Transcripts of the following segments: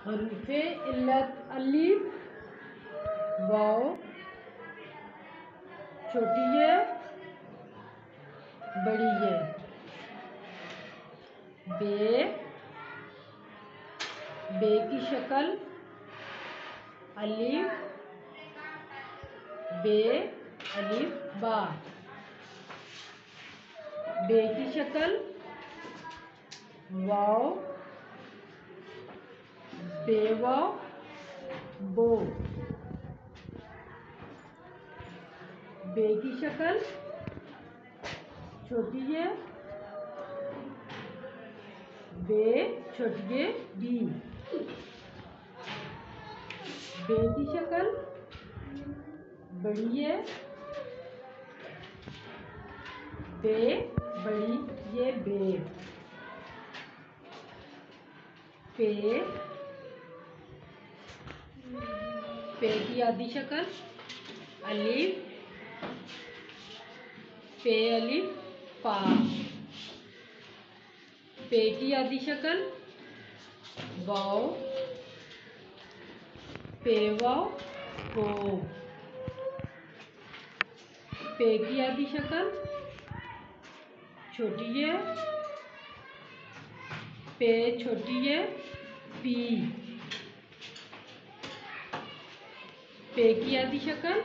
हरूफे इल्लत अलिफ वाव छोटी है बड़ी है। बे बे की शक्ल अलिफ बे अलिफ बा। बे की शक्ल वाव बेवाव बो। बे की शक्ल छोटी है बे छोटी है बी। बे की शक्ल बड़ी है बे बड़ी ये बे। पे पे की आधी शक्ल अलिफ पे अलिफ पा। पे की आधी शक्ल वाव पे वाव पो। पे की आधी शक्ल छोटी है पे छोटी है पी। पे की आधी शक्ल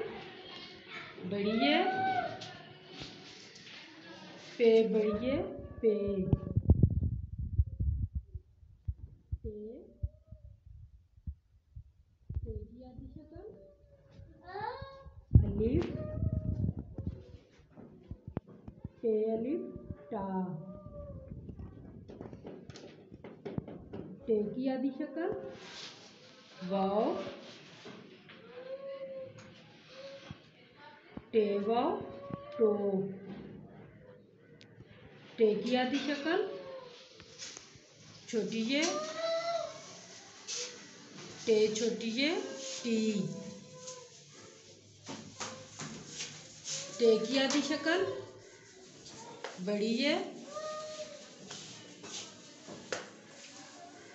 बड़ी है पे बड़ी है पे। पे पे की आधी शक्ल अलिफ पे अलिफ टा। टे की आधी शक्ल वाव टे वाव टो। टे की आधी शक्ल छोटी है टे छोटी है टी। टे की आधी शक्ल बड़ी है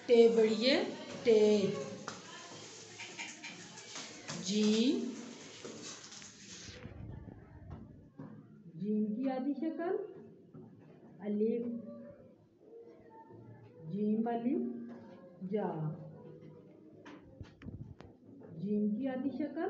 टे बड़ी है टे। जी जीम की आधी शक्ल अलिफ जीम अलिफ जा। जीम की आधी शक्ल